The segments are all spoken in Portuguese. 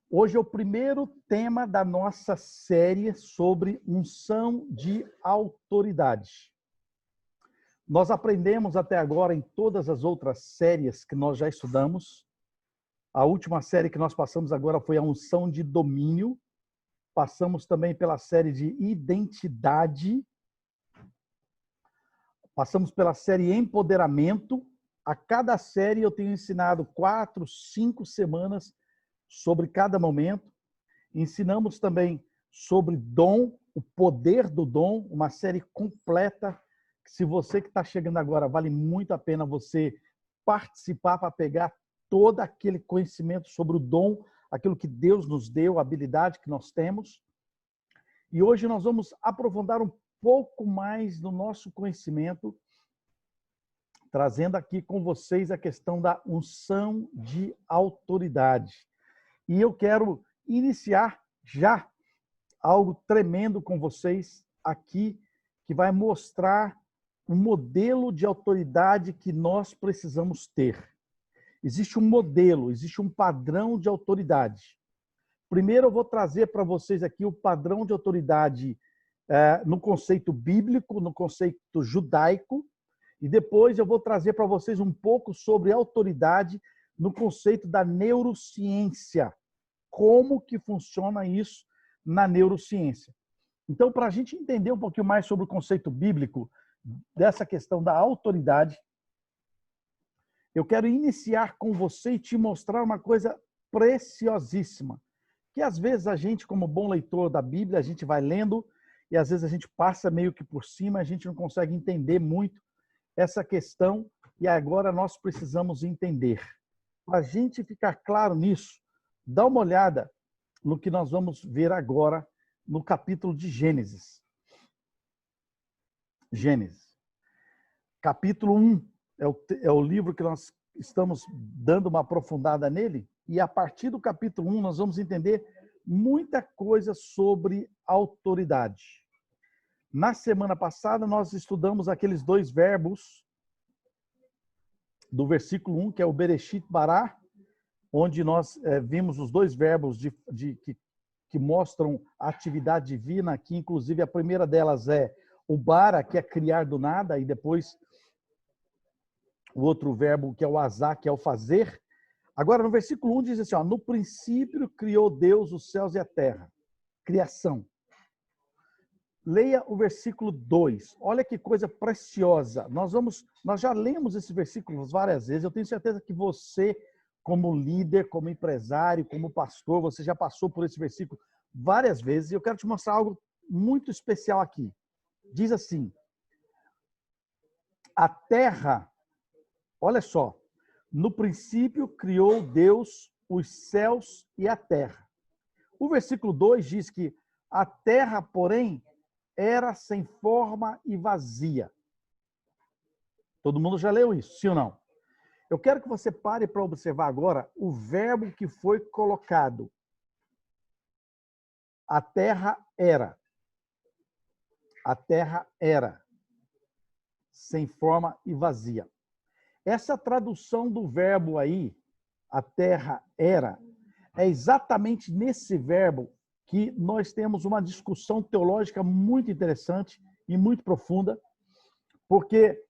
Hoje é o primeiro tema da nossa série sobre unção de autoridade. Nós aprendemos até agora em todas as outras séries que nós já estudamos. A última série que nós passamos agora foi a unção de domínio. Passamos também pela série de identidade. Passamos pela série empoderamento. A cada série eu tenho ensinado 4, 5 semanas sobre cada momento. Ensinamos também sobre dom, o poder do dom, uma série completa. Se você que está chegando agora, vale muito a pena você participar para pegar todo aquele conhecimento sobre o dom, aquilo que Deus nos deu, a habilidade que nós temos. E hoje nós vamos aprofundar um pouco mais no nosso conhecimento, trazendo aqui com vocês a questão da unção de autoridade. E eu quero iniciar já algo tremendo com vocês aqui, que vai mostrar um modelo de autoridade que nós precisamos ter. Existe um modelo, existe um padrão de autoridade. Primeiro eu vou trazer para vocês aqui o padrão de autoridade no conceito bíblico, no conceito judaico, e depois eu vou trazer para vocês um pouco sobre autoridade no conceito da neurociência. Como que funciona isso na neurociência. Então, para a gente entender um pouquinho mais sobre o conceito bíblico dessa questão da autoridade, eu quero iniciar com você e te mostrar uma coisa preciosíssima, que às vezes a gente, como bom leitor da Bíblia, a gente vai lendo e às vezes a gente passa meio que por cima, a gente não consegue entender muito essa questão e agora nós precisamos entender. Para a gente ficar claro nisso, dá uma olhada no que nós vamos ver agora no capítulo de Gênesis. Gênesis. Capítulo 1 é o livro que nós estamos dando uma aprofundada nele, e a partir do capítulo 1 nós vamos entender muita coisa sobre autoridade. Na semana passada nós estudamos aqueles dois verbos do versículo 1, que é o Bereshit Bará, onde nós vimos os dois verbos que mostram a atividade divina, que inclusive a primeira delas é o bara, que é criar do nada, e depois o outro verbo, que é o azá, que é o fazer. Agora, no versículo 1 diz assim, ó, no princípio criou Deus os céus e a terra. Criação. Leia o versículo 2. Olha que coisa preciosa. Nós já lemos esse versículo várias vezes. Eu tenho certeza que você, como líder, como empresário, como pastor, você já passou por esse versículo várias vezes. E eu quero te mostrar algo muito especial aqui. Diz assim, a terra, olha só, no princípio criou Deus os céus e a terra. O versículo 2 diz que a terra, porém, era sem forma e vazia. Todo mundo já leu isso, sim ou não? Eu quero que você pare para observar agora o verbo que foi colocado. A terra era. A terra era. Sem forma e vazia. Essa tradução do verbo aí, a terra era, é exatamente nesse verbo que nós temos uma discussão teológica muito interessante e muito profunda, porque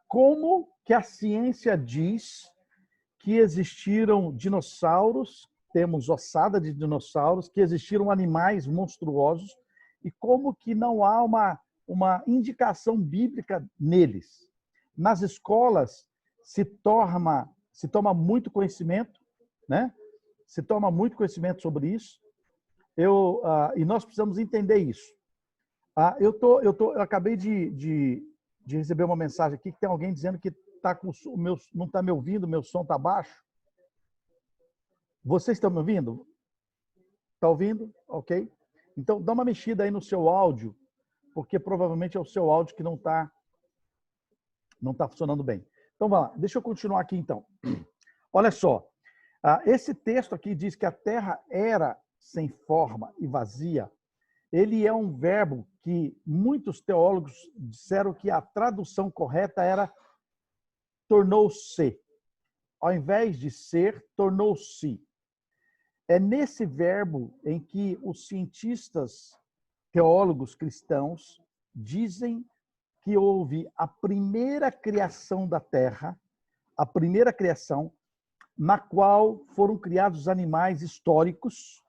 como que a ciência diz que existiram dinossauros, temos ossada de dinossauros, que existiram animais monstruosos, e como que não há uma indicação bíblica neles. Nas escolas se toma muito conhecimento, né? Se toma muito conhecimento sobre isso, e nós precisamos entender isso. Eu acabei de receber uma mensagem aqui que tem alguém dizendo que não está me ouvindo, meu som está baixo. Vocês estão me ouvindo? Está ouvindo? Ok. Então, dá uma mexida aí no seu áudio, porque provavelmente é o seu áudio que não está funcionando bem. Então, vamos lá. Deixa eu continuar aqui, então. Olha só. Esse texto aqui diz que a terra era sem forma e vazia. Ele é um verbo que muitos teólogos disseram que a tradução correta era tornou-se. Ao invés de ser, tornou-se. É nesse verbo em que os cientistas, teólogos cristãos, dizem que houve a primeira criação da Terra, a primeira criação, na qual foram criados animais históricos,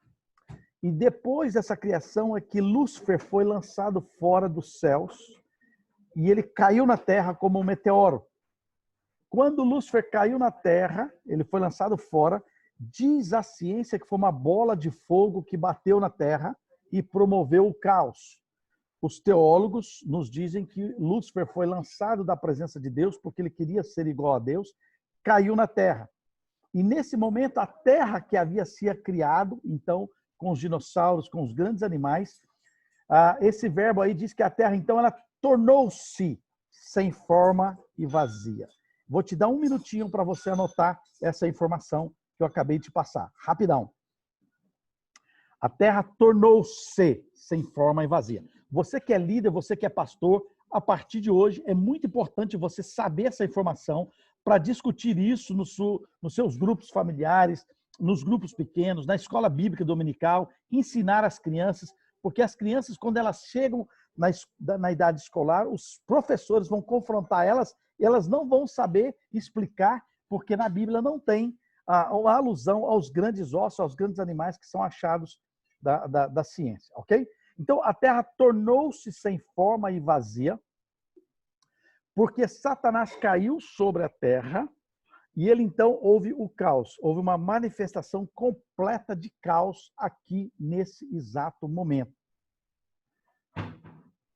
e depois dessa criação é que Lúcifer foi lançado fora dos céus, e ele caiu na Terra como um meteoro. Quando Lúcifer caiu na Terra, ele foi lançado fora, diz a ciência que foi uma bola de fogo que bateu na Terra e promoveu o caos. Os teólogos nos dizem que Lúcifer foi lançado da presença de Deus porque ele queria ser igual a Deus, caiu na Terra. E nesse momento, a Terra que havia sido criado, então, com os dinossauros, com os grandes animais, esse verbo aí diz que a Terra, então, ela tornou-se sem forma e vazia. Vou te dar um minutinho para você anotar essa informação que eu acabei de passar. Rapidão. A Terra tornou-se sem forma e vazia. Você que é líder, você que é pastor, a partir de hoje é muito importante você saber essa informação para discutir isso nos seus grupos familiares, nos grupos pequenos, na escola bíblica dominical, ensinar as crianças, porque as crianças, quando elas chegam na idade escolar, os professores vão confrontar elas e elas não vão saber explicar, porque na Bíblia não tem a alusão aos grandes ossos, aos grandes animais que são achados da ciência, ok? Então, a Terra tornou-se sem forma e vazia, porque Satanás caiu sobre a Terra e ele, então, houve o caos. Houve uma manifestação completa de caos aqui nesse exato momento.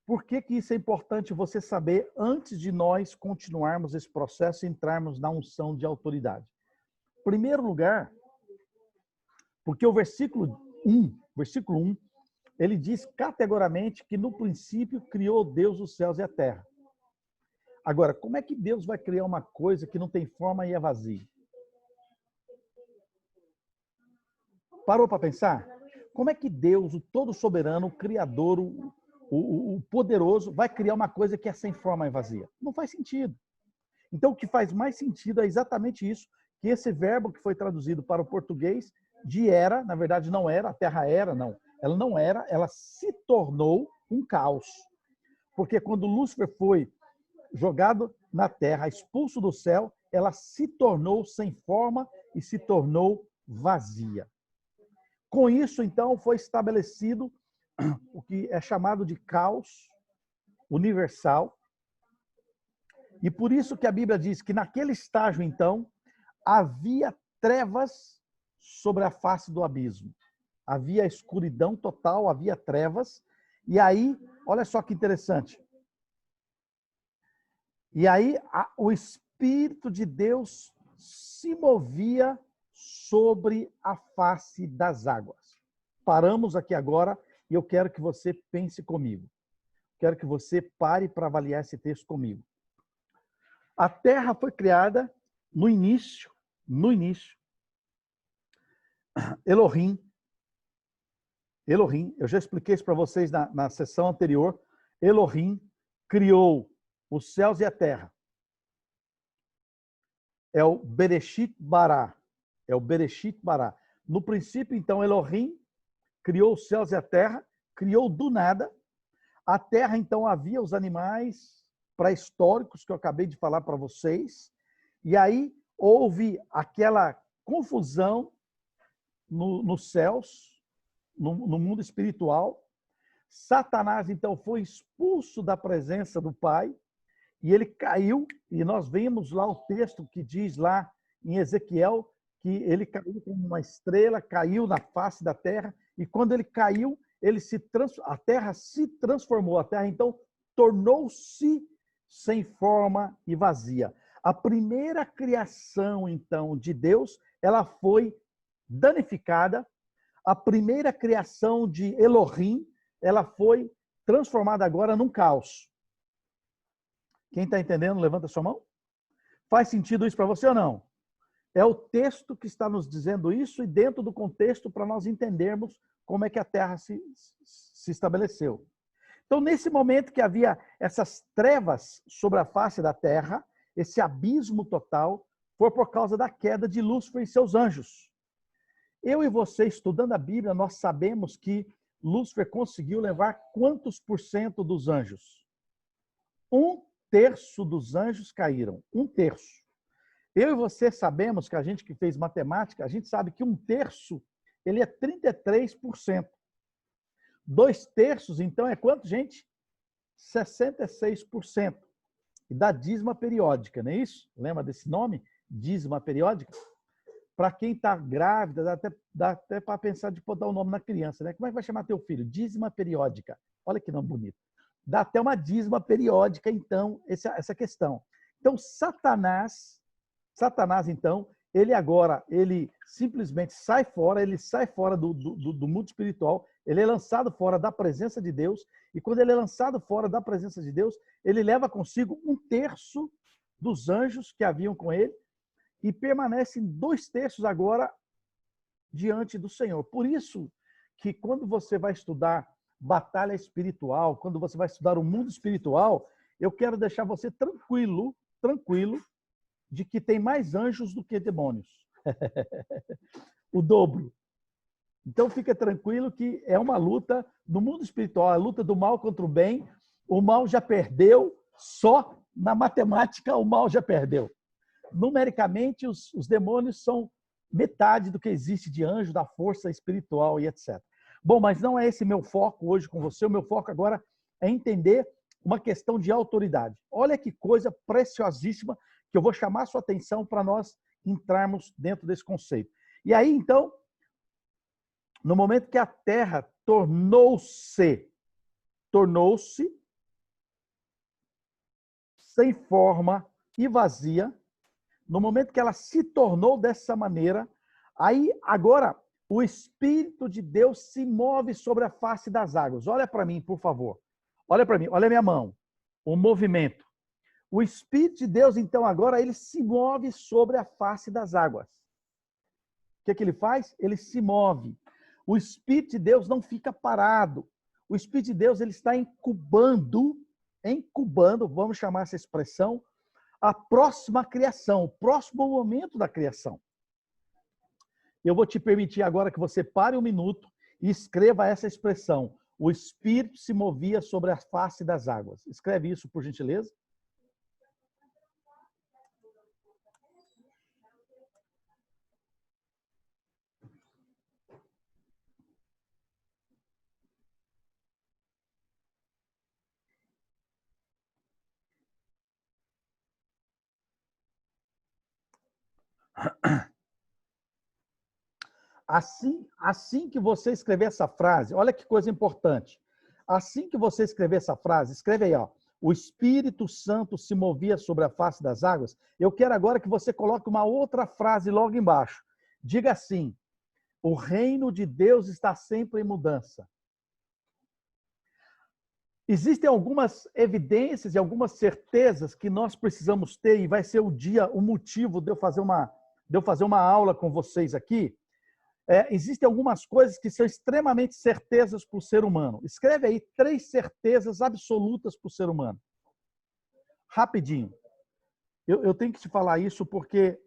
Por que isso é importante você saber antes de nós continuarmos esse processo e entrarmos na unção de autoridade? Em primeiro lugar, porque o versículo 1, ele diz categoricamente que no princípio criou Deus os céus e a terra. Agora, como é que Deus vai criar uma coisa que não tem forma e é vazia? Parou para pensar? Como é que Deus, o todo-soberano, o Criador, o poderoso, vai criar uma coisa que é sem forma e vazia? Não faz sentido. Então, o que faz mais sentido é exatamente isso, que esse verbo que foi traduzido para o português de era, na verdade não era, a terra era, não. Ela não era, ela se tornou um caos. Porque quando Lúcifer foi jogado na terra, expulso do céu, ela se tornou sem forma e se tornou vazia. Com isso, então, foi estabelecido o que é chamado de caos universal. E por isso que a Bíblia diz que naquele estágio, então, havia trevas sobre a face do abismo. Havia escuridão total, havia trevas. E aí, olha só que interessante. E aí, o Espírito de Deus se movia sobre a face das águas. Paramos aqui agora e eu quero que você pense comigo. Quero que você pare para avaliar esse texto comigo. A terra foi criada no início, Elohim, eu já expliquei isso para vocês na sessão anterior, Elohim criou os céus e a terra. É o Bereshit Bara. No princípio, então, Elohim criou os céus e a terra, criou do nada. A terra, então, havia os animais pré-históricos que eu acabei de falar para vocês. E aí houve aquela confusão nos céus, no mundo espiritual. Satanás, então, foi expulso da presença do Pai e ele caiu. E nós vemos lá o texto que diz lá em Ezequiel que ele caiu como uma estrela, caiu na face da terra. E quando ele caiu, a terra se transformou. A terra, então, tornou-se sem forma e vazia. A primeira criação, então, de Deus, ela foi danificada. A primeira criação de Elohim, ela foi transformada agora num caos. Quem está entendendo, levanta sua mão. Faz sentido isso para você ou não? É o texto que está nos dizendo isso e dentro do contexto para nós entendermos como é que a Terra se estabeleceu. Então, nesse momento que havia essas trevas sobre a face da Terra, esse abismo total, foi por causa da queda de Lúcifer e seus anjos. Eu e você, estudando a Bíblia, nós sabemos que Lúcifer conseguiu levar quantos por cento dos anjos? 1/3 dos anjos caíram. 1/3. Eu e você sabemos que a gente que fez matemática, a gente sabe que 1/3 ele é 33%. 2/3, então, é quanto, gente? 66%. E dá dízima periódica, não é isso? Lembra desse nome? Dízima periódica? Para quem está grávida, dá até para pensar de dar o nome na criança, né? Como é que vai chamar teu filho? Dízima periódica. Olha que nome bonito. Dá até uma dízima periódica, então, essa questão. Então, Satanás, então, ele simplesmente sai fora, ele sai fora do mundo espiritual, ele é lançado fora da presença de Deus, e quando ele é lançado fora da presença de Deus, ele leva consigo 1/3 dos anjos que haviam com ele, e permanecem 2/3 agora diante do Senhor. Por isso que quando você vai estudar batalha espiritual, quando você vai estudar o mundo espiritual, eu quero deixar você tranquilo de que tem mais anjos do que demônios. O dobro. Então fica tranquilo que é uma luta no mundo espiritual, a luta do mal contra o bem. O mal já perdeu, só na matemática o mal já perdeu. Numericamente, os demônios são metade do que existe de anjo, da força espiritual e etc. Bom, mas não é esse meu foco hoje com você. O meu foco agora é entender uma questão de autoridade. Olha que coisa preciosíssima que eu vou chamar a sua atenção para nós entrarmos dentro desse conceito. E aí, então, no momento que a terra tornou-se sem forma e vazia, no momento que ela se tornou dessa maneira, aí agora o Espírito de Deus se move sobre a face das águas. Olha para mim, por favor. Olha para mim, olha a minha mão. O movimento. O Espírito de Deus, então, agora, ele se move sobre a face das águas. O que ele faz? Ele se move. O Espírito de Deus não fica parado. O Espírito de Deus, ele está incubando, vamos chamar essa expressão, a próxima criação, o próximo momento da criação. Eu vou te permitir agora que você pare um minuto e escreva essa expressão. O Espírito se movia sobre a face das águas. Escreve isso, por gentileza. Assim que você escrever essa frase, olha que coisa importante. Assim que você escrever essa frase, escreve aí, ó. O Espírito Santo se movia sobre a face das águas. Eu quero agora que você coloque uma outra frase logo embaixo. Diga assim: o reino de Deus está sempre em mudança. Existem algumas evidências e algumas certezas que nós precisamos ter, e vai ser o motivo de eu fazer uma aula com vocês aqui. Existem algumas coisas que são extremamente certezas para o ser humano. Escreve aí 3 certezas absolutas para o ser humano. Rapidinho. Eu tenho que te falar isso porque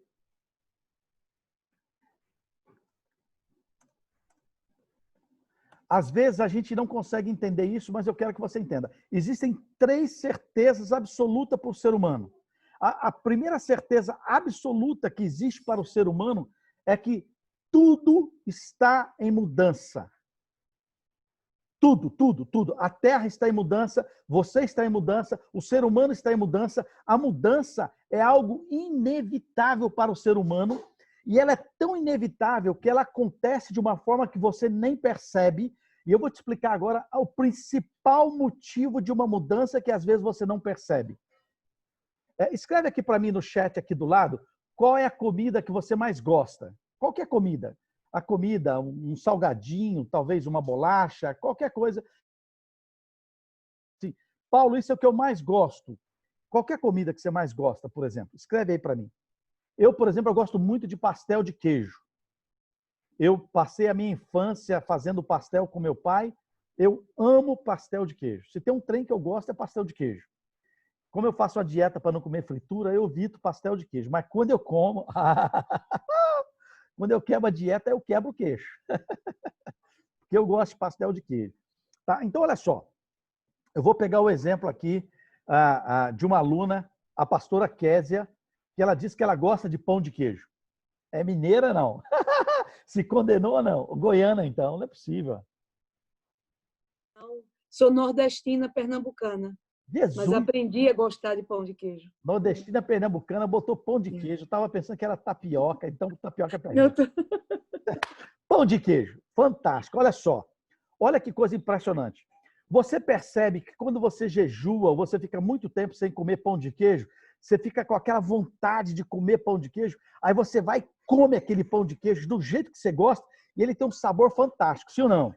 às vezes a gente não consegue entender isso, mas eu quero que você entenda. Existem 3 certezas absolutas para o ser humano. A primeira certeza absoluta que existe para o ser humano é que tudo está em mudança. Tudo. A Terra está em mudança, você está em mudança, o ser humano está em mudança. A mudança é algo inevitável para o ser humano e ela é tão inevitável que ela acontece de uma forma que você nem percebe. E eu vou te explicar agora o principal motivo de uma mudança que às vezes você não percebe. Escreve aqui para mim no chat aqui do lado, qual é a comida que você mais gosta? Qualquer comida. A comida, um salgadinho, talvez uma bolacha, qualquer coisa. Sim. Paulo, isso é o que eu mais gosto. Qualquer comida que você mais gosta, por exemplo. Escreve aí para mim. Eu, por exemplo, eu gosto muito de pastel de queijo. Eu passei a minha infância fazendo pastel com meu pai. Eu amo pastel de queijo. Se tem um trem que eu gosto é pastel de queijo. Como eu faço a dieta para não comer fritura, eu evito pastel de queijo. Mas quando eu como... Quando eu quebro a dieta, eu quebro o queijo. Porque eu gosto de pastel de queijo. Tá? Então, olha só. Eu vou pegar o exemplo aqui de uma aluna, a pastora Késia, que ela disse que ela gosta de pão de queijo. É mineira, não? Se condenou, não? Goiana, então, não é possível. Não, sou nordestina pernambucana, Jesus! mas aprendi a gostar de pão de queijo. Nordestina pernambucana botou pão de queijo. Eu estava pensando que era tapioca, então tapioca é pra mim. Pão de queijo, fantástico. Olha só. Olha que coisa impressionante. Você percebe que quando você jejua, você fica muito tempo sem comer pão de queijo, você fica com aquela vontade de comer pão de queijo, aí você vai e come aquele pão de queijo do jeito que você gosta e ele tem um sabor fantástico, sim ou não?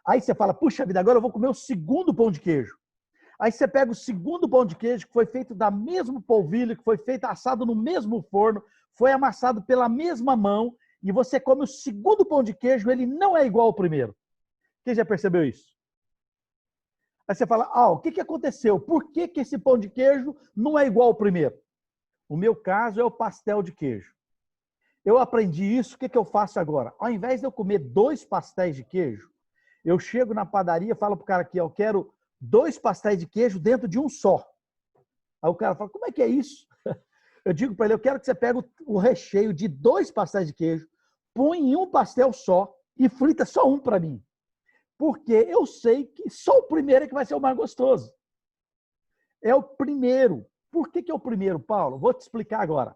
Aí você fala, puxa vida, agora eu vou comer o segundo pão de queijo. Aí você pega o segundo pão de queijo que foi feito da mesma polvilho, que foi feito assado no mesmo forno, foi amassado pela mesma mão e você come o segundo pão de queijo, ele não é igual ao primeiro. Quem já percebeu isso? Aí você fala, o que aconteceu? Por que esse pão de queijo não é igual ao primeiro? O meu caso é o pastel de queijo. Eu aprendi isso, o que eu faço agora? Ao invés de eu comer 2 pastéis de queijo, eu chego na padaria e falo pro cara aqui, eu quero 2 pastéis de queijo dentro de um só. Aí o cara fala, como é que é isso? Eu digo para ele, eu quero que você pegue o recheio de 2 pastéis de queijo, põe em um pastel só e frita só um para mim. Porque eu sei que só o primeiro é que vai ser o mais gostoso. É o primeiro. Por que é o primeiro, Paulo? Vou te explicar agora.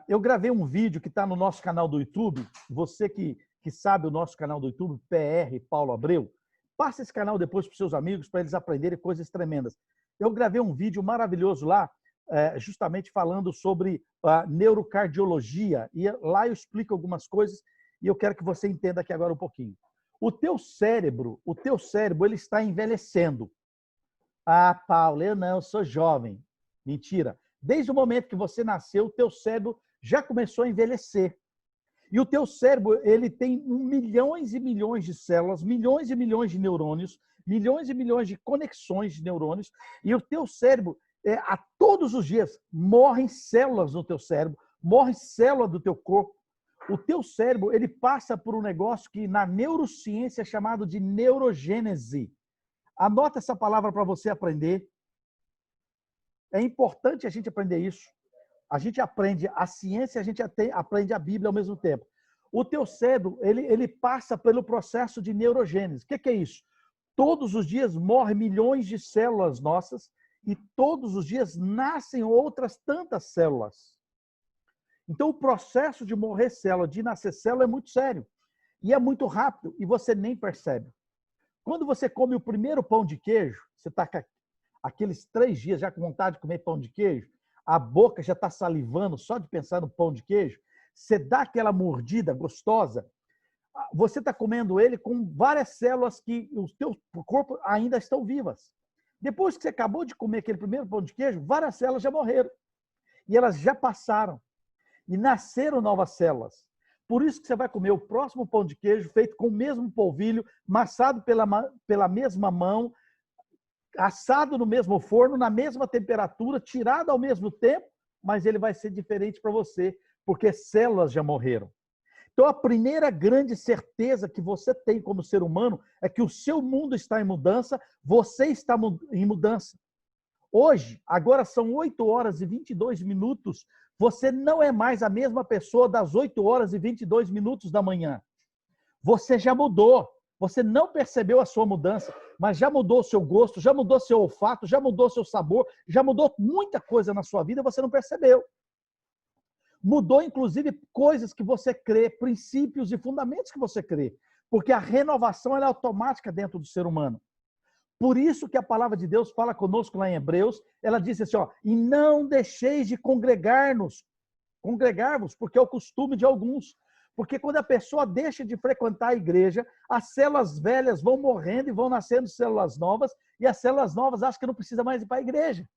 Eu gravei um vídeo que está no nosso canal do YouTube. Você que sabe o nosso canal do YouTube, PR Paulo Abreu, passa esse canal depois para os seus amigos, para eles aprenderem coisas tremendas. Eu gravei um vídeo maravilhoso lá, justamente falando sobre a neurocardiologia. E lá eu explico algumas coisas e eu quero que você entenda aqui agora um pouquinho. O teu cérebro, ele está envelhecendo. Paulo, eu sou jovem. Mentira. Desde o momento que você nasceu, o teu cérebro já começou a envelhecer. E o teu cérebro, ele tem milhões e milhões de células, milhões e milhões de neurônios, milhões e milhões de conexões de neurônios. E o teu cérebro, a todos os dias, morrem células no teu cérebro, morrem células do teu corpo. O teu cérebro, ele passa por um negócio que na neurociência é chamado de neurogênese. Anota essa palavra para você aprender. É importante a gente aprender isso. A gente aprende a ciência, a gente aprende a Bíblia ao mesmo tempo. O teu cérebro, ele passa pelo processo de neurogênese. O que é isso? Todos os dias morrem milhões de células nossas e todos os dias nascem outras tantas células. Então, o processo de morrer célula, de nascer célula é muito sério. E é muito rápido e você nem percebe. Quando você come o primeiro pão de queijo, você está com aqueles 3 dias já com vontade de comer pão de queijo, a boca já está salivando só de pensar no pão de queijo, você dá aquela mordida gostosa, você está comendo ele com várias células que o teu corpo ainda estão vivas. Depois que você acabou de comer aquele primeiro pão de queijo, várias células já morreram. E elas já passaram. E nasceram novas células. Por isso que você vai comer o próximo pão de queijo feito com o mesmo polvilho, amassado pela mesma mão, assado no mesmo forno, na mesma temperatura, tirado ao mesmo tempo, mas ele vai ser diferente para você, porque células já morreram. Então, a primeira grande certeza que você tem como ser humano é que o seu mundo está em mudança, você está em mudança. Hoje, agora são 8 horas e 22 minutos, você não é mais a mesma pessoa das 8 horas e 22 minutos da manhã. Você já mudou. Você não percebeu a sua mudança, mas já mudou o seu gosto, já mudou seu olfato, já mudou seu sabor, já mudou muita coisa na sua vida e você não percebeu. Mudou, inclusive, coisas que você crê, princípios e fundamentos que você crê, porque a renovação ela é automática dentro do ser humano. Por isso que a palavra de Deus fala conosco lá em Hebreus, ela diz assim, e não deixeis de congregar-vos, porque é o costume de alguns. Porque quando a pessoa deixa de frequentar a igreja, as células velhas vão morrendo e vão nascendo células novas, e as células novas acham que não precisa mais ir para a igreja.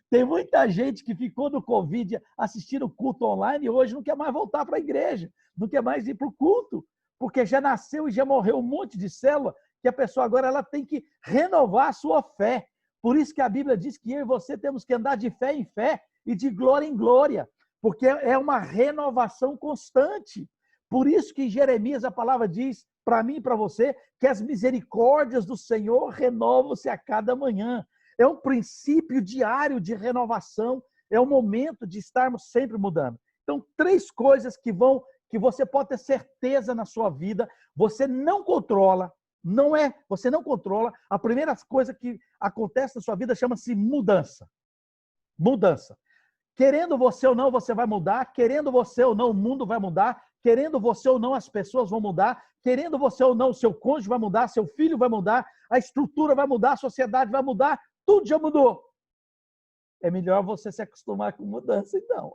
Tem muita gente que ficou no Covid assistindo o culto online e hoje não quer mais voltar para a igreja, não quer mais ir para o culto, porque já nasceu e já morreu um monte de célula, que a pessoa agora ela tem que renovar a sua fé. Por isso que a Bíblia diz que eu e você temos que andar de fé em fé, e de glória em glória, porque é uma renovação constante. Por isso que em Jeremias a palavra diz, para mim e para você, que as misericórdias do Senhor renovam-se a cada manhã. É um princípio diário de renovação, é um momento de estarmos sempre mudando. Então, 3 coisas que você pode ter certeza na sua vida, você não controla, você não controla. A primeira coisa que acontece na sua vida chama-se mudança. Mudança. Querendo você ou não, você vai mudar. Querendo você ou não, o mundo vai mudar. Querendo você ou não, as pessoas vão mudar. Querendo você ou não, seu cônjuge vai mudar, seu filho vai mudar, a estrutura vai mudar, a sociedade vai mudar, tudo já mudou. É melhor você se acostumar com mudança, então.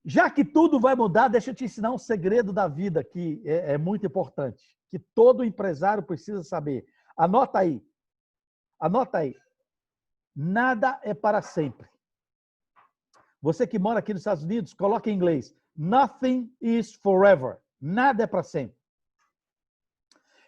Já que tudo vai mudar, deixa eu te ensinar um segredo da vida que é muito importante, que todo empresário precisa saber. Anota aí. Anota aí. Nada é para sempre. Você que mora aqui nos Estados Unidos, coloca em inglês. Nothing is forever. Nada é para sempre.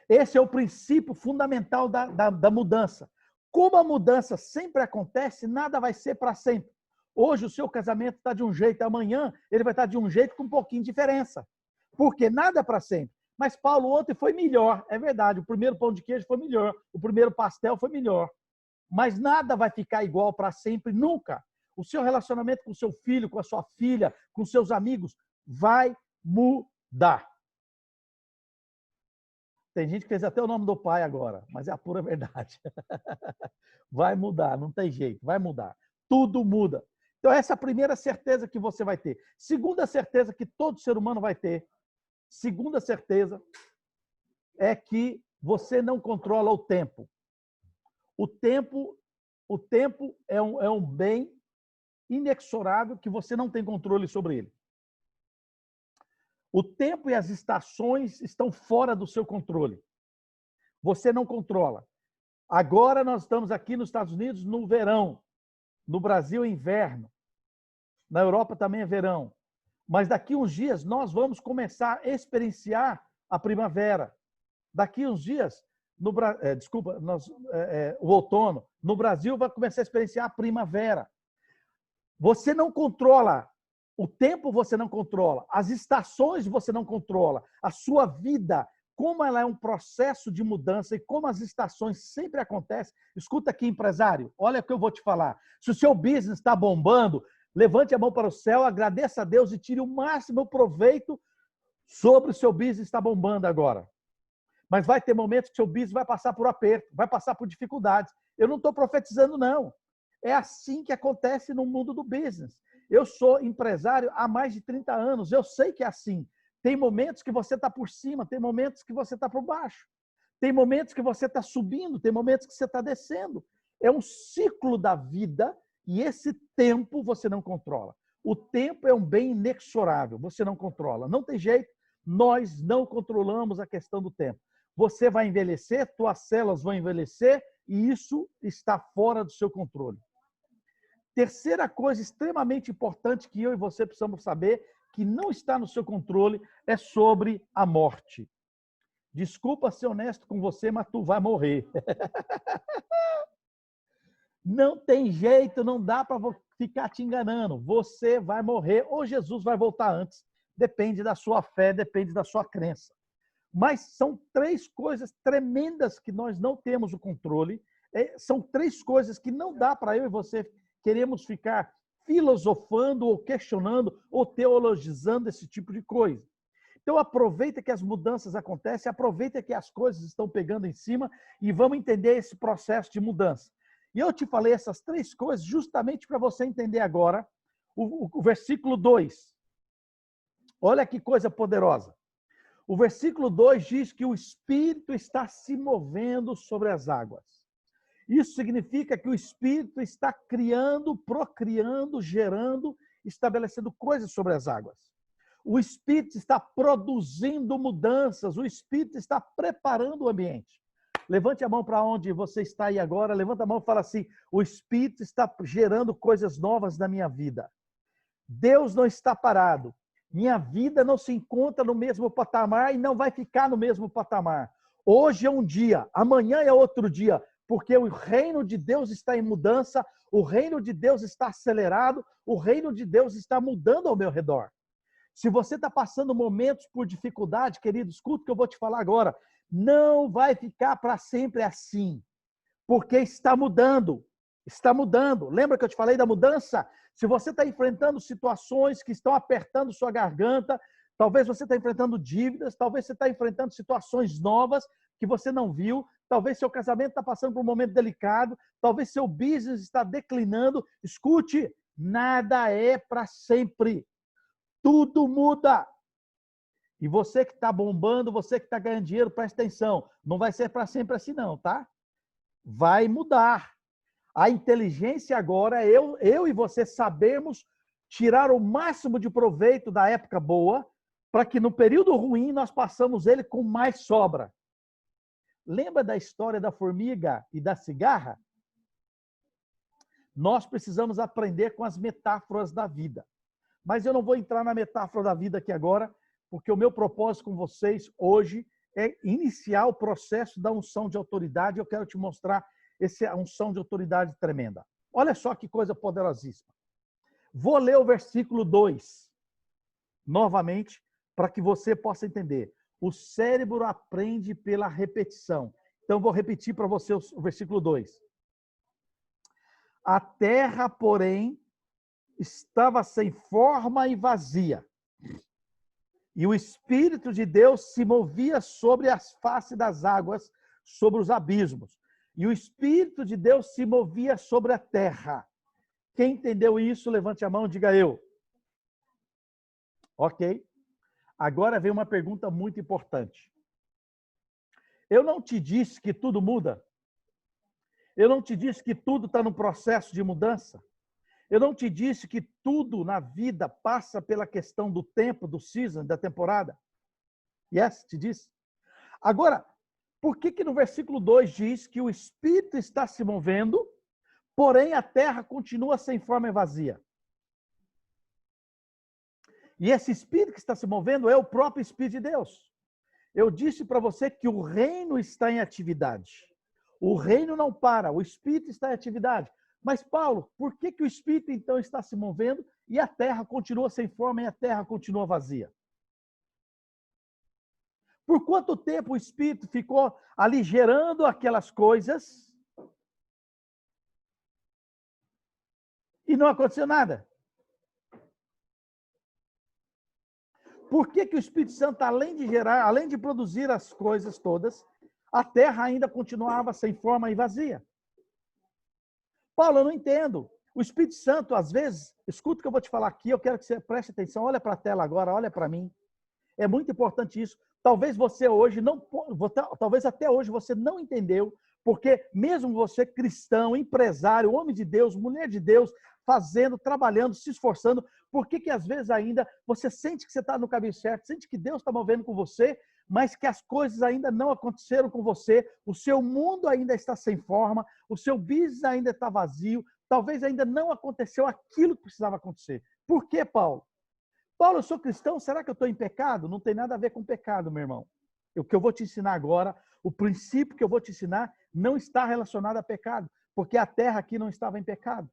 Esse é o princípio fundamental da mudança. Como a mudança sempre acontece, nada vai ser para sempre. Hoje o seu casamento está de um jeito, amanhã ele vai estar de um jeito com um pouquinho de diferença. Porque nada é para sempre. Mas Paulo ontem foi melhor, é verdade. O primeiro pão de queijo foi melhor, o primeiro pastel foi melhor. Mas nada vai ficar igual para sempre, nunca. O seu relacionamento com o seu filho, com a sua filha, com seus amigos, vai mudar. Tem gente que fez até o nome do pai agora, mas é a pura verdade. Vai mudar, não tem jeito, vai mudar. Tudo muda. Então, essa é a primeira certeza que você vai ter. Segunda certeza que todo ser humano vai ter. Segunda certeza é que você não controla o tempo. O tempo é um bem inexorável que você não tem controle sobre ele. O tempo e as estações estão fora do seu controle. Você não controla. Agora nós estamos aqui nos Estados Unidos no verão. No Brasil é inverno. Na Europa também é verão. Mas daqui uns dias nós vamos começar a experienciar a primavera. Daqui uns dias, o outono. No Brasil vai começar a experienciar a primavera. Você não controla. O tempo você não controla, as estações você não controla, a sua vida, como ela é um processo de mudança e como as estações sempre acontecem. Escuta aqui, empresário, olha o que eu vou te falar. Se o seu business está bombando, levante a mão para o céu, agradeça a Deus e tire o máximo proveito sobre o seu business estar bombando agora. Mas vai ter momentos que o seu business vai passar por aperto, vai passar por dificuldades. Eu não estou profetizando, não. É assim que acontece no mundo do business. Eu sou empresário há mais de 30 anos, eu sei que é assim. Tem momentos que você está por cima, tem momentos que você está por baixo. Tem momentos que você está subindo, tem momentos que você está descendo. É um ciclo da vida e esse tempo você não controla. O tempo é um bem inexorável, você não controla. Não tem jeito, nós não controlamos a questão do tempo. Você vai envelhecer, tuas células vão envelhecer e isso está fora do seu controle. Terceira coisa extremamente importante que eu e você precisamos saber, que não está no seu controle, é sobre a morte. Desculpa ser honesto com você, mas tu vai morrer. Não tem jeito, não dá para ficar te enganando. Você vai morrer ou Jesus vai voltar antes. Depende da sua fé, depende da sua crença. Mas são 3 coisas tremendas que nós não temos o controle. São 3 coisas que não dá para eu e você queremos ficar filosofando ou questionando ou teologizando esse tipo de coisa. Então aproveita que as mudanças acontecem, aproveita que as coisas estão pegando em cima e vamos entender esse processo de mudança. E eu te falei essas 3 coisas justamente para você entender agora o versículo 2. Olha que coisa poderosa. O versículo 2 diz que o Espírito está se movendo sobre as águas. Isso significa que o Espírito está criando, procriando, gerando, estabelecendo coisas sobre as águas. O Espírito está produzindo mudanças, o Espírito está preparando o ambiente. Levante a mão para onde você está aí agora, levanta a mão e fala assim, o Espírito está gerando coisas novas na minha vida. Deus não está parado. Minha vida não se encontra no mesmo patamar e não vai ficar no mesmo patamar. Hoje é um dia, amanhã é outro dia. porque o reino de Deus está em mudança, o reino de Deus está acelerado, o reino de Deus está mudando ao meu redor. Se você está passando momentos por dificuldade, querido, escuta o que eu vou te falar agora. Não vai ficar para sempre assim, porque está mudando. Está mudando. Lembra que eu te falei da mudança? Se você está enfrentando situações que estão apertando sua garganta, talvez você está enfrentando dívidas, talvez você está enfrentando situações novas que você não viu, talvez seu casamento está passando por um momento delicado, talvez seu business está declinando. Escute, nada é para sempre. Tudo muda. E você que está bombando, você que está ganhando dinheiro, presta atenção. Não vai ser para sempre assim não, tá? Vai mudar. A inteligência agora é eu e você sabermos tirar o máximo de proveito da época boa, para que no período ruim nós passamos ele com mais sobra. Lembra da história da formiga e da cigarra? Nós precisamos aprender com as metáforas da vida. Mas eu não vou entrar na metáfora da vida aqui agora, porque o meu propósito com vocês hoje é iniciar o processo da unção de autoridade. Eu quero te mostrar essa unção de autoridade tremenda. Olha só que coisa poderosíssima. Vou ler o versículo 2, novamente, para que você possa entender. O cérebro aprende pela repetição. Então, vou repetir para você o versículo 2. A terra, porém, estava sem forma e vazia. E o Espírito de Deus se movia sobre as faces das águas, sobre os abismos. E o Espírito de Deus se movia sobre a terra. Quem entendeu isso, levante a mão e diga eu. Ok? Agora vem uma pergunta muito importante. Eu não te disse que tudo muda? Eu não te disse que tudo está no processo de mudança? Eu não te disse que tudo na vida passa pela questão do tempo, do season, da temporada? Yes, te disse. Agora, por que no versículo 2 diz que o Espírito está se movendo, porém a terra continua sem forma e vazia? E esse Espírito que está se movendo é o próprio Espírito de Deus. Eu disse para você que o reino está em atividade. O reino não para, o Espírito está em atividade. Mas, Paulo, por que o Espírito, então, está se movendo e a terra continua sem forma e a terra continua vazia? Por quanto tempo o Espírito ficou ali gerando aquelas coisas e não aconteceu nada? Por que o Espírito Santo, além de gerar, além de produzir as coisas todas, a terra ainda continuava sem forma e vazia? Paulo, eu não entendo. O Espírito Santo, às vezes, escuta o que eu vou te falar aqui, eu quero que você preste atenção, olha para a tela agora, olha para mim. É muito importante isso. Talvez você hoje não, talvez até hoje você não entendeu, porque mesmo você cristão, empresário, homem de Deus, mulher de Deus, fazendo, trabalhando, se esforçando, por que às vezes ainda você sente que você está no caminho certo, sente que Deus está movendo com você, mas que as coisas ainda não aconteceram com você, o seu mundo ainda está sem forma, o seu business ainda está vazio, talvez ainda não aconteceu aquilo que precisava acontecer. Por quê, Paulo? Paulo, eu sou cristão, será que eu estou em pecado? Não tem nada a ver com pecado, meu irmão. O que eu vou te ensinar agora, o princípio que eu vou te ensinar, não está relacionado a pecado, porque a terra aqui não estava em pecado.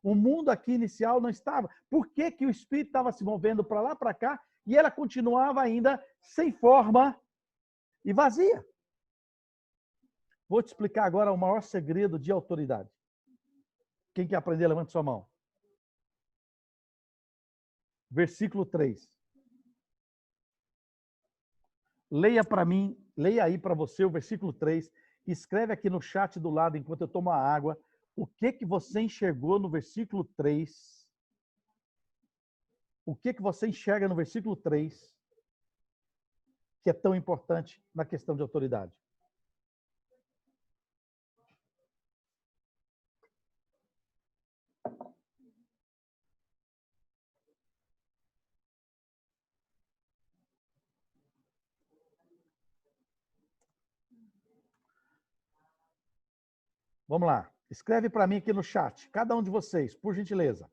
O mundo aqui inicial não estava. Por que o Espírito estava se movendo para lá, para cá, e ela continuava ainda sem forma e vazia? Vou te explicar agora o maior segredo de autoridade. Quem quer aprender, levante sua mão. Versículo 3. Leia para mim, leia aí para você o versículo 3. Escreve aqui no chat do lado, enquanto eu tomo a água, o que você enxergou no versículo 3. O que você enxerga no versículo 3, que é tão importante na questão de autoridade. Vamos lá. Escreve para mim aqui no chat, cada um de vocês, por gentileza.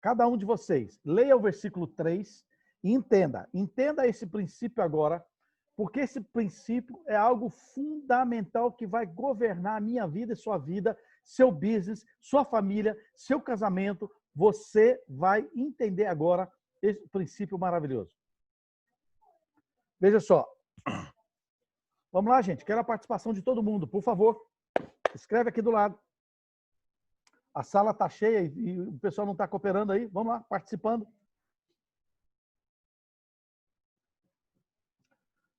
Cada um de vocês, leia o versículo 3 e entenda esse princípio agora, Porque esse princípio é algo fundamental que vai governar a minha vida e sua vida, seu business, sua família, seu casamento. Você vai entender agora esse princípio maravilhoso. Veja só. Vamos lá, gente. Quero a participação de todo mundo. Por favor, escreve aqui do lado. A sala está cheia e o pessoal não está cooperando aí. Vamos lá, participando.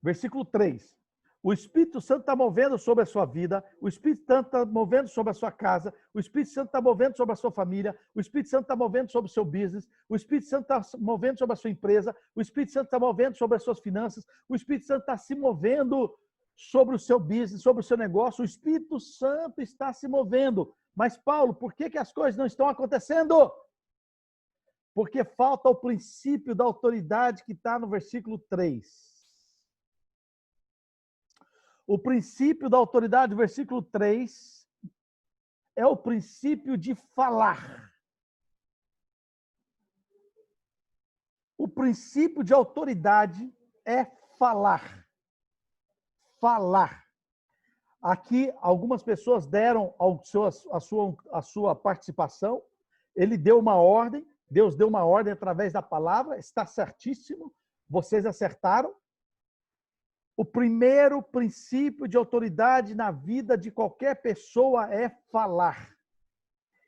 Versículo 3. O Espírito Santo está movendo sobre a sua vida, o Espírito Santo está movendo sobre a sua casa, o Espírito Santo está movendo sobre a sua família, o Espírito Santo está movendo sobre o seu business, o Espírito Santo está movendo sobre a sua empresa, o Espírito Santo está movendo sobre as suas finanças, o Espírito Santo está se movendo sobre o seu business, sobre o seu negócio, o Espírito Santo está se movendo. Mas, Paulo, por que as coisas não estão acontecendo? Porque falta o princípio da autoridade que está no versículo 3. O princípio da autoridade, versículo 3, é o princípio de falar. O princípio de autoridade é falar. Falar. Aqui, algumas pessoas deram a sua participação. Ele deu uma ordem, Deus deu uma ordem através da palavra, está certíssimo, vocês acertaram. O primeiro princípio de autoridade na vida de qualquer pessoa é falar.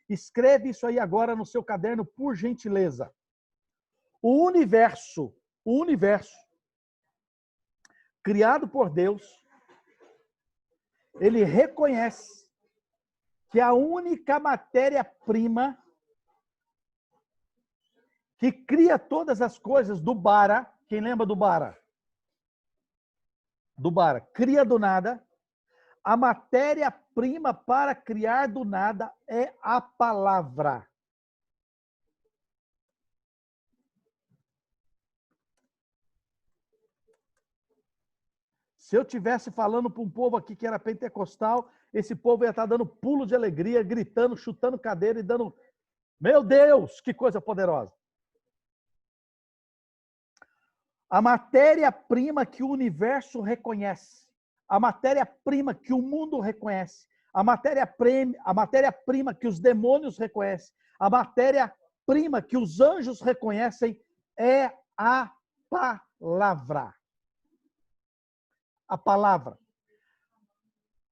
Escreve isso aí agora no seu caderno, por gentileza. O universo, criado por Deus, ele reconhece que a única matéria-prima que cria todas as coisas do bara, quem lembra do bara? Do bara, cria do nada. A matéria-prima para criar do nada é a palavra. Se eu estivesse falando para um povo aqui que era pentecostal, esse povo ia estar dando pulo de alegria, gritando, chutando cadeira e dando... Meu Deus, que coisa poderosa! A matéria-prima que o universo reconhece, a matéria-prima que o mundo reconhece, a matéria-prima que os demônios reconhecem, a matéria-prima que os anjos reconhecem é a palavra. A palavra.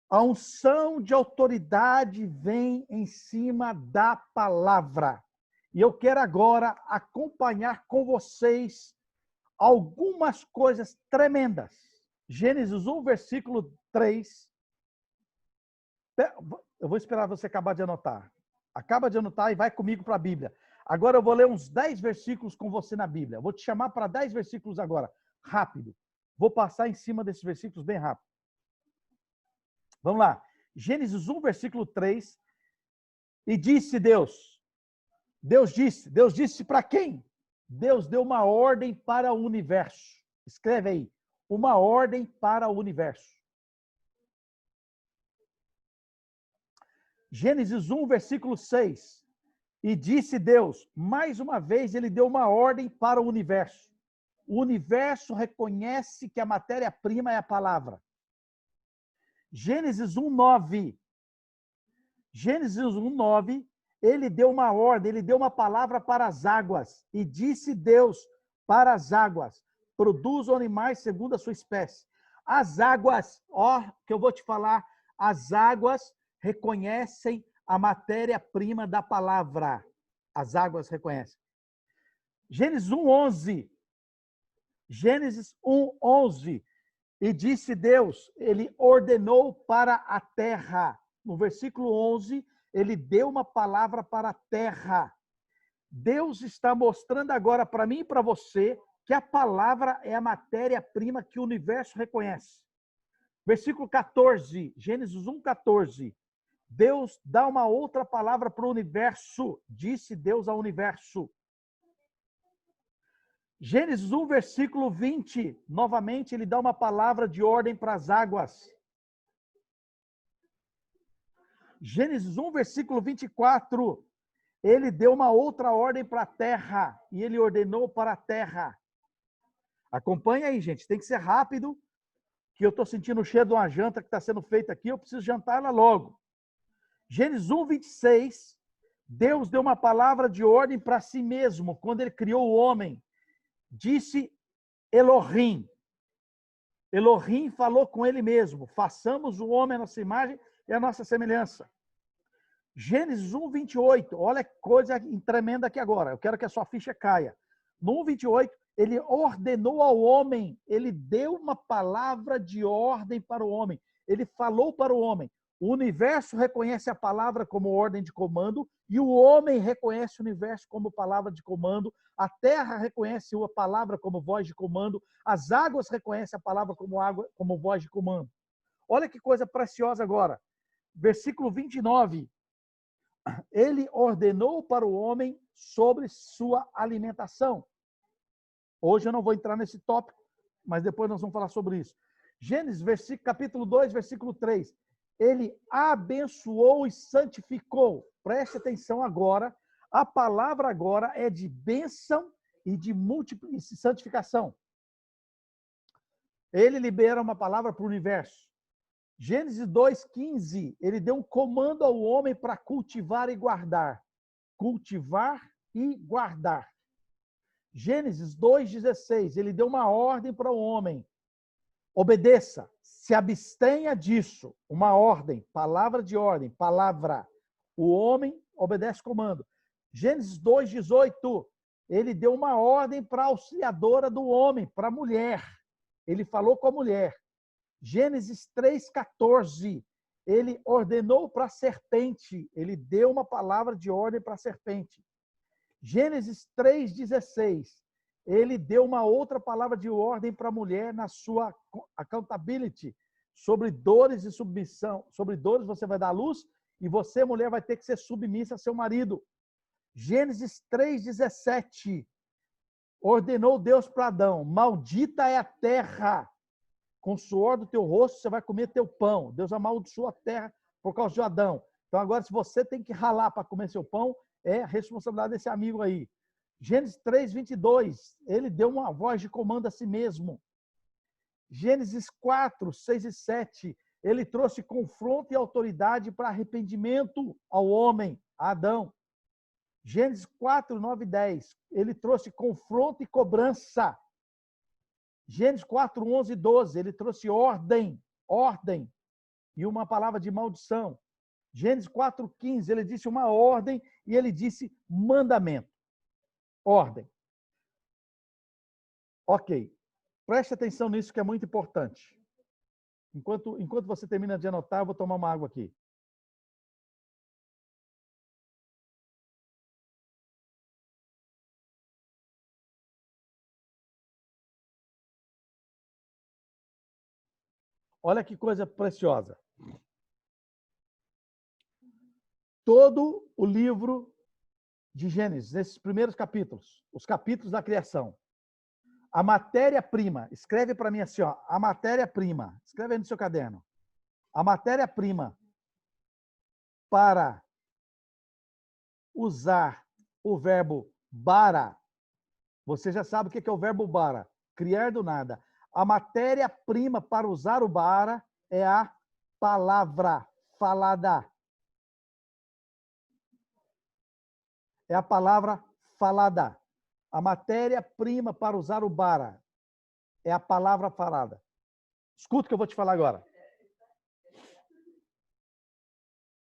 A unção de autoridade vem em cima da palavra. E eu quero agora acompanhar com vocês algumas coisas tremendas. Gênesis 1, versículo 3. Eu vou esperar você acabar de anotar. Acaba de anotar e vai comigo para a Bíblia. Agora eu vou ler uns 10 versículos com você na Bíblia. Vou te chamar para 10 versículos agora. Rápido. Vou passar em cima desses versículos bem rápido. Vamos lá. Gênesis 1, versículo 3. E disse Deus. Deus disse para quem? Deus deu uma ordem para o universo. Escreve aí. Uma ordem para o universo. Gênesis 1, versículo 6. E disse Deus, mais uma vez ele deu uma ordem para o universo. O universo reconhece que a matéria-prima é a palavra. Gênesis 1, 9. Gênesis 1, 9. Ele deu uma ordem, ele deu uma palavra para as águas. E disse Deus para as águas, produzam animais segundo a sua espécie. As águas, que eu vou te falar, as águas reconhecem a matéria-prima da palavra. As águas reconhecem. Gênesis 1, 11. Gênesis 1, 11. E disse Deus, ele ordenou para a terra. No versículo 11, ele deu uma palavra para a terra. Deus está mostrando agora para mim e para você que a palavra é a matéria-prima que o universo reconhece. Versículo 14, Gênesis 1, 14. Deus dá uma outra palavra para o universo. Disse Deus ao universo. Gênesis 1, versículo 20. Novamente, ele dá uma palavra de ordem para as águas. Gênesis 1, versículo 24. Ele deu uma outra ordem para a terra. E ele ordenou para a terra. Acompanha aí, gente. Tem que ser rápido, que eu estou sentindo o cheiro de uma janta que está sendo feita aqui, eu preciso jantar ela logo. Gênesis 1, 26, Deus deu uma palavra de ordem para si mesmo, quando ele criou o homem. Disse Elohim. Elohim falou com ele mesmo, façamos o homem à nossa imagem e à nossa semelhança. Gênesis 1, 28, olha que coisa tremenda aqui agora, eu quero que a sua ficha caia. No 1, 28, ele ordenou ao homem, ele deu uma palavra de ordem para o homem, ele falou para o homem. O universo reconhece a palavra como ordem de comando e o homem reconhece o universo como palavra de comando. A terra reconhece a palavra como voz de comando. As águas reconhecem a palavra como voz de comando. Olha que coisa preciosa agora. Versículo 29. Ele ordenou para o homem sobre sua alimentação. Hoje eu não vou entrar nesse tópico, mas depois nós vamos falar sobre isso. Gênesis, capítulo 2, versículo 3. Ele abençoou e santificou. Preste atenção agora. A palavra agora é de bênção e de santificação. Ele libera uma palavra para o universo. Gênesis 2:15, ele deu um comando ao homem para cultivar e guardar. Cultivar e guardar. Gênesis 2:16, ele deu uma ordem para o homem. Obedeça, se abstenha disso. Uma ordem, palavra de ordem, palavra. O homem obedece comando. Gênesis 2:18, ele deu uma ordem para a auxiliadora do homem, para a mulher. Ele falou com a mulher. Gênesis 3:14, ele ordenou para a serpente. Ele deu uma palavra de ordem para a serpente. Gênesis 3:16, ele deu uma outra palavra de ordem para a mulher na sua accountability, sobre dores e submissão. Sobre dores você vai dar à luz e você, mulher, vai ter que ser submissa a seu marido. Gênesis 3:17, ordenou Deus para Adão, maldita é a terra, com o suor do teu rosto você vai comer teu pão. Deus amaldiçoou a terra por causa de Adão. Então agora, se você tem que ralar para comer seu pão, é a responsabilidade desse amigo aí. Gênesis 3:22, ele deu uma voz de comando a si mesmo. Gênesis 4:6 e 7, ele trouxe confronto e autoridade para arrependimento ao homem, a Adão. Gênesis 4:9 e 10, ele trouxe confronto e cobrança. Gênesis 4:11 e 12, ele trouxe ordem, ordem, e uma palavra de maldição. Gênesis 4:15, ele disse uma ordem e ele disse mandamento. Ordem. Ok. Preste atenção nisso que é muito importante. Enquanto você termina de anotar, eu vou tomar uma água aqui. Olha que coisa preciosa. Todo o livro de Gênesis, nesses primeiros capítulos, os capítulos da criação, a matéria-prima, escreve para mim assim, ó, a matéria-prima, escreve aí no seu caderno. A matéria-prima para usar o verbo bara, você já sabe o que é o verbo bara, criar do nada. A matéria-prima para usar o bara é a palavra falada. É a palavra falada. A matéria-prima para usar o bara é a palavra falada. Escuta o que eu vou te falar agora.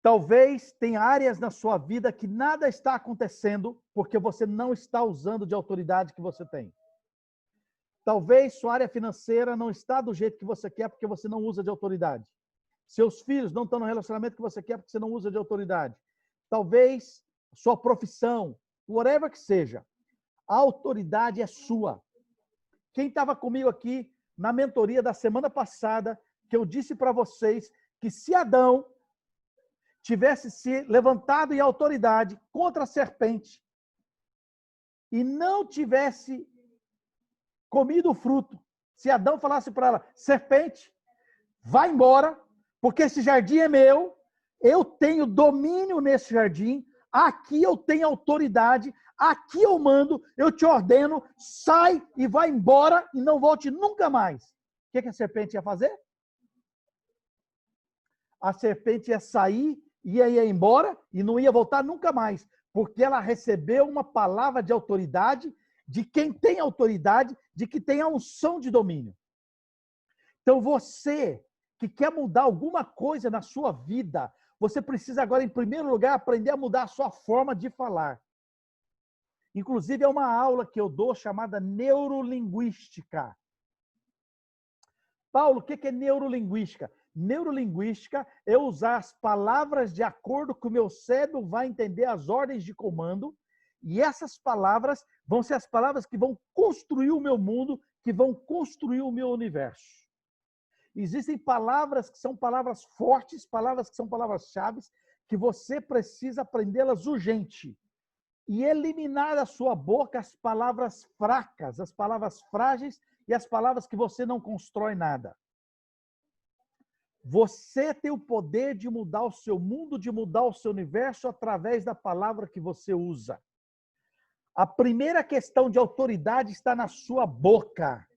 Talvez tenha áreas na sua vida que nada está acontecendo porque você não está usando de autoridade que você tem. Talvez sua área financeira não está do jeito que você quer porque você não usa de autoridade. Seus filhos não estão no relacionamento que você quer porque você não usa de autoridade. Talvez sua profissão, whatever que seja, a autoridade é sua. Quem estava comigo aqui na mentoria da semana passada, que eu disse para vocês que se Adão tivesse se levantado em autoridade contra a serpente e não tivesse comido o fruto, se Adão falasse para ela, serpente, vai embora, porque esse jardim é meu, eu tenho domínio nesse jardim, aqui eu tenho autoridade, aqui eu mando, eu te ordeno, sai e vai embora e não volte nunca mais. O que a serpente ia fazer? a serpente ia sair, ia embora e não ia voltar nunca mais, porque ela recebeu uma palavra de autoridade de quem tem autoridade, de que tem a unção de domínio. Então você que quer mudar alguma coisa na sua vida, você precisa agora, em primeiro lugar, aprender a mudar a sua forma de falar. Inclusive, é uma aula que eu dou chamada neurolinguística. Paulo, o que é neurolinguística? Neurolinguística é usar as palavras de acordo com o meu cérebro vai entender as ordens de comando, e essas palavras vão ser as palavras que vão construir o meu mundo, que vão construir o meu universo. Existem palavras que são palavras fortes, palavras que são palavras-chave, que você precisa aprendê-las urgente. E eliminar da sua boca as palavras fracas, as palavras frágeis e as palavras que você não constrói nada. Você tem o poder de mudar o seu mundo, de mudar o seu universo através da palavra que você usa. A primeira questão de autoridade está na sua boca.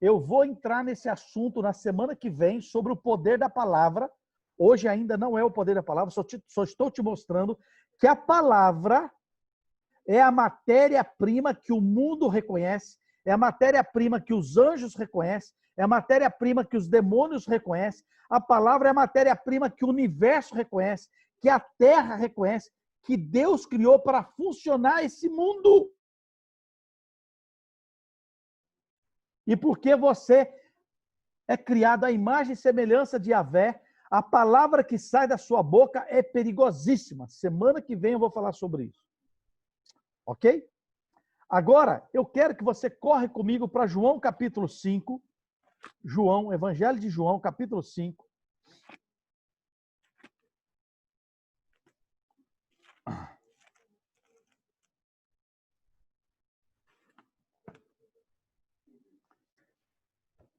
Eu vou entrar nesse assunto na semana que vem sobre o poder da palavra. Hoje ainda não é o poder da palavra, só estou te mostrando que a palavra é a matéria-prima que o mundo reconhece, é a matéria-prima que os anjos reconhecem, é a matéria-prima que os demônios reconhecem, a palavra é a matéria-prima que o universo reconhece, que a terra reconhece, que Deus criou para funcionar esse mundo. E porque você é criado à imagem e semelhança de Yahvé, a palavra que sai da sua boca é perigosíssima. Semana que vem eu vou falar sobre isso. Ok? Agora, eu quero que você corre comigo para João capítulo 5. João, Evangelho de João, capítulo 5.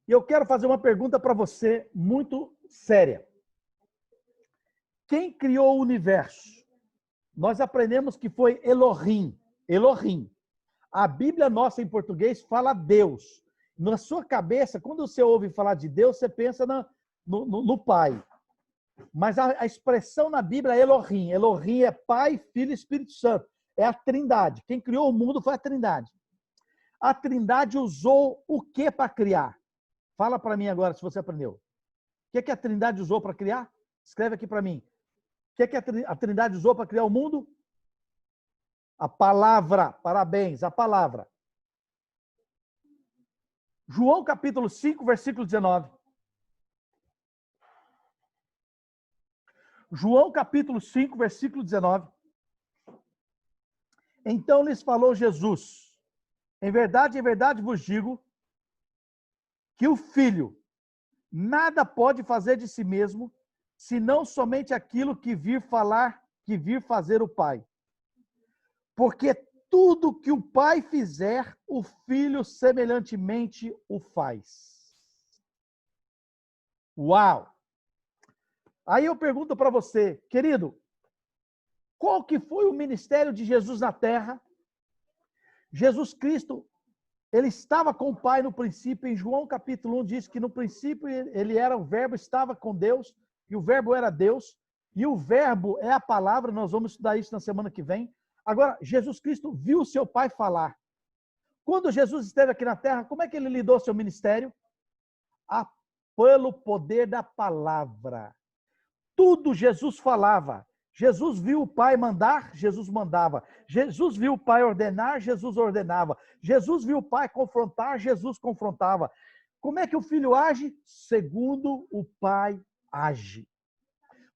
E eu quero fazer uma pergunta para você muito séria. Quem criou o universo? Nós aprendemos que foi Elohim. Elohim. A Bíblia nossa em português fala Deus. Na sua cabeça, quando você ouve falar de Deus, você pensa no Pai. Mas a expressão na Bíblia é Elohim. Elohim é Pai, Filho e Espírito Santo. É a Trindade. Quem criou o mundo foi a Trindade. A Trindade usou o que para criar? Fala para mim agora se você aprendeu. O que a Trindade usou para criar? Escreve aqui para mim. O que a Trindade usou para criar o mundo? A palavra. Parabéns, a palavra. João capítulo 5, versículo 19. João capítulo 5, versículo 19. Então lhes falou Jesus: em verdade vos digo, que o Filho nada pode fazer de si mesmo, senão somente aquilo que vir fazer o Pai. Porque tudo que o Pai fizer, o Filho semelhantemente o faz. Uau! Aí eu pergunto para você, querido, qual que foi o ministério de Jesus na Terra? Jesus Cristo, ele estava com o Pai no princípio. Em João capítulo 1 diz que no princípio ele era o Verbo, estava com Deus, e o Verbo era Deus, e o Verbo é a palavra. Nós vamos estudar isso na semana que vem. Agora, Jesus Cristo viu o seu Pai falar. Quando Jesus esteve aqui na Terra, como é que ele lidou seu ministério? Pelo poder da palavra. Tudo Jesus falava. Jesus viu o Pai mandar, Jesus mandava. Jesus viu o Pai ordenar, Jesus ordenava. Jesus viu o Pai confrontar, Jesus confrontava. Como é que o Filho age? Segundo o Pai age.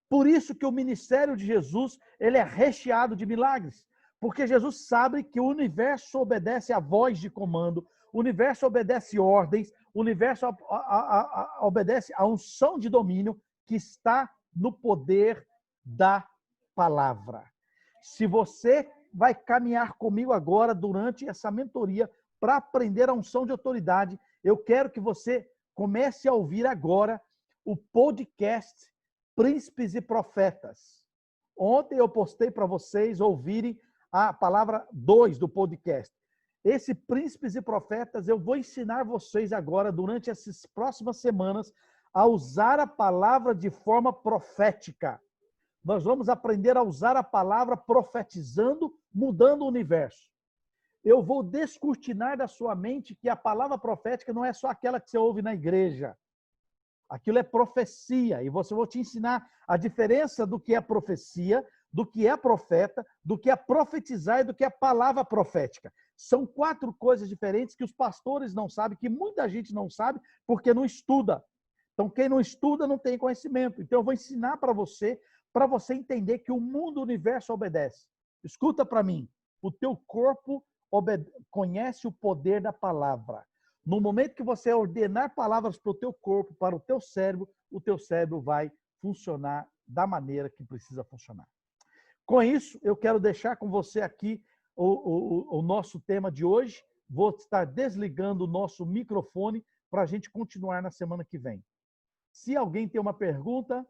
Por isso que o ministério de Jesus, ele é recheado de milagres. Porque Jesus sabe que o universo obedece à voz de comando, o universo obedece ordens, o universo obedece à unção de domínio que está no poder da palavra. Se você vai caminhar comigo agora durante essa mentoria para aprender a unção de autoridade, eu quero que você comece a ouvir agora o podcast Príncipes e Profetas. Ontem eu postei para vocês ouvirem a palavra 2 do podcast. Esse Príncipes e Profetas, eu vou ensinar vocês agora, durante essas próximas semanas, a usar a palavra de forma profética. Nós vamos aprender a usar a palavra profetizando, mudando o universo. Eu vou descortinar da sua mente que a palavra profética não é só aquela que você ouve na igreja. Aquilo é profecia. E vou te ensinar a diferença do que é profecia, do que é profeta, do que é profetizar e do que é palavra profética. São 4 coisas diferentes que os pastores não sabem, que muita gente não sabe porque não estuda. Então, quem não estuda não tem conhecimento. Então, eu vou ensinar para você entender que o mundo, o universo obedece. Escuta para mim. O teu corpo conhece o poder da palavra. No momento que você ordenar palavras para o teu corpo, para o teu cérebro vai funcionar da maneira que precisa funcionar. Com isso, eu quero deixar com você aqui o nosso tema de hoje. Vou estar desligando o nosso microfone para a gente continuar na semana que vem. Se alguém tem uma pergunta,